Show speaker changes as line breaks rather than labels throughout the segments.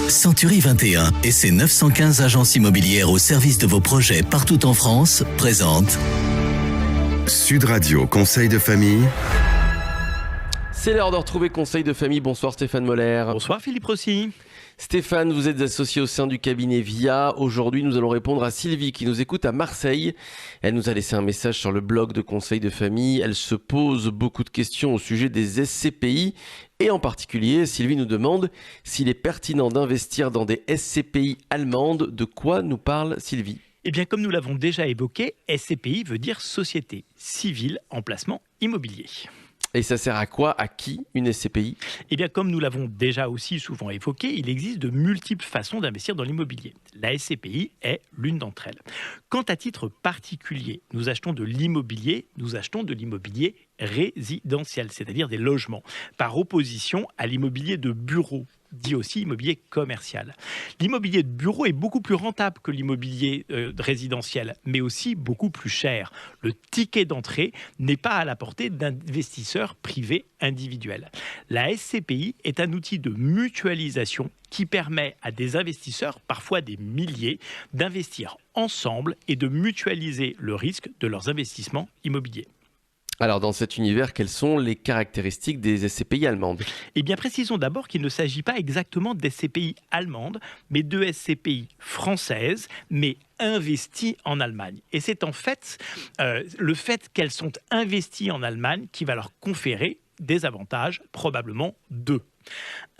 Century 21 et ses 915 agences immobilières au service de vos projets partout en France présentent
Sud Radio Conseil de famille.
C'est l'heure de retrouver Conseil de famille. Bonsoir Stéphane Moller.
Bonsoir Philippe Rossi.
Stéphane, vous êtes associé au sein du cabinet VIA. Aujourd'hui, nous allons répondre à Sylvie qui nous écoute à Marseille. Elle nous a laissé un message sur le blog de Conseil de famille. Elle se pose beaucoup de questions au sujet des SCPI. Et en particulier, Sylvie nous demande s'il est pertinent d'investir dans des SCPI allemandes. De quoi nous parle Sylvie ?
Eh bien, comme nous l'avons déjà évoqué, SCPI veut dire Société Civile en Placement Immobilier.
Et ça sert à quoi ? À qui une SCPI ?
Eh bien, comme nous l'avons déjà aussi souvent évoqué, il existe de multiples façons d'investir dans l'immobilier. La SCPI est l'une d'entre elles. Quand à titre particulier, nous achetons de l'immobilier résidentiel, c'est-à-dire des logements, par opposition à l'immobilier de bureau, dit aussi immobilier commercial. L'immobilier de bureau est beaucoup plus rentable que l'immobilier résidentiel, mais aussi beaucoup plus cher. Le ticket d'entrée n'est pas à la portée d'investisseurs privés individuels. La SCPI est un outil de mutualisation qui permet à des investisseurs, parfois des milliers, d'investir ensemble et de mutualiser le risque de leurs investissements immobiliers.
Alors, dans cet univers, quelles sont les caractéristiques des SCPI allemandes ?
Eh bien, précisons d'abord qu'il ne s'agit pas exactement d'SCPI allemandes, mais de SCPI françaises, mais investies en Allemagne. Et c'est en fait le fait qu'elles sont investies en Allemagne qui va leur conférer des avantages, probablement deux.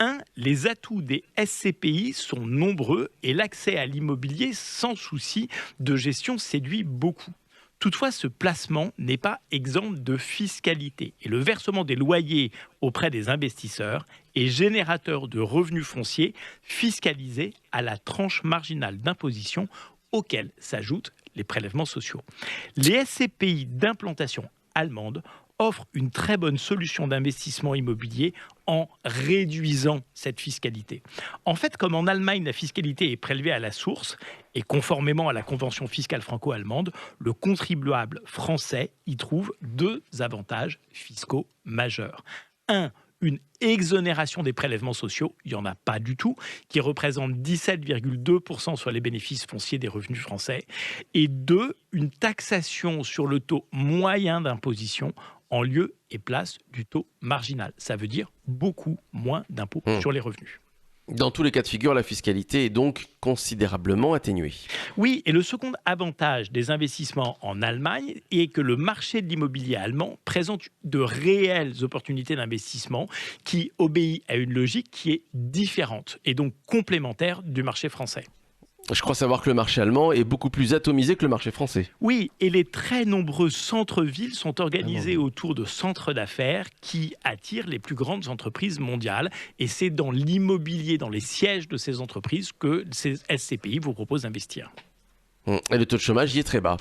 1. Les atouts des SCPI sont nombreux et l'accès à l'immobilier sans souci de gestion séduit beaucoup. Toutefois, ce placement n'est pas exempt de fiscalité et le versement des loyers auprès des investisseurs est générateur de revenus fonciers fiscalisés à la tranche marginale d'imposition auxquels s'ajoutent les prélèvements sociaux. Les SCPI d'implantation allemande offrent une très bonne solution d'investissement immobilier en réduisant cette fiscalité. En fait, comme en Allemagne, la fiscalité est prélevée à la source et conformément à la convention fiscale franco-allemande, le contribuable français y trouve deux avantages fiscaux majeurs. 1. Une exonération des prélèvements sociaux, il n'y en a pas du tout, qui représente 17,2% sur les bénéfices fonciers des revenus français. Et 2. Une taxation sur le taux moyen d'imposition en lieu et place du taux marginal. Ça veut dire beaucoup moins d'impôts sur les revenus.
Dans tous les cas de figure, la fiscalité est donc considérablement atténuée.
Oui, et le second avantage des investissements en Allemagne est que le marché de l'immobilier allemand présente de réelles opportunités d'investissement qui obéit à une logique qui est différente et donc complémentaire du marché français.
Je crois savoir que le marché allemand est beaucoup plus atomisé que le marché français.
Oui, et les très nombreux centres-villes sont organisés autour de centres d'affaires qui attirent les plus grandes entreprises mondiales. Et c'est dans l'immobilier, dans les sièges de ces entreprises que ces SCPI vous proposent d'investir.
Et le taux de chômage y est très bas.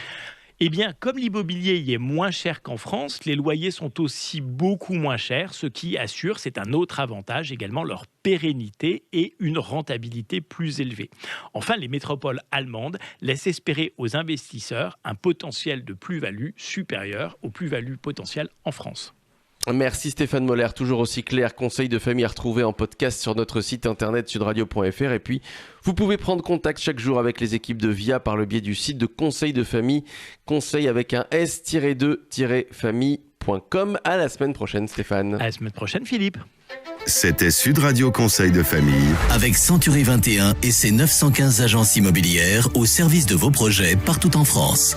Eh bien, comme l'immobilier y est moins cher qu'en France, les loyers sont aussi beaucoup moins chers, ce qui assure, c'est un autre avantage également, leur pérennité et une rentabilité plus élevée. Enfin, les métropoles allemandes laissent espérer aux investisseurs un potentiel de plus-value supérieur aux plus-values potentielles en France.
Merci Stéphane Moller, toujours aussi clair. Conseil de famille à retrouver en podcast sur notre site internet sudradio.fr. Et puis, vous pouvez prendre contact chaque jour avec les équipes de VIA par le biais du site de Conseil de famille, conseil avec un s-2-famille.com. À la semaine prochaine Stéphane.
À la semaine prochaine Philippe.
C'était Sud Radio Conseil de famille.
avec Century 21 et ses 915 agences immobilières au service de vos projets partout en France.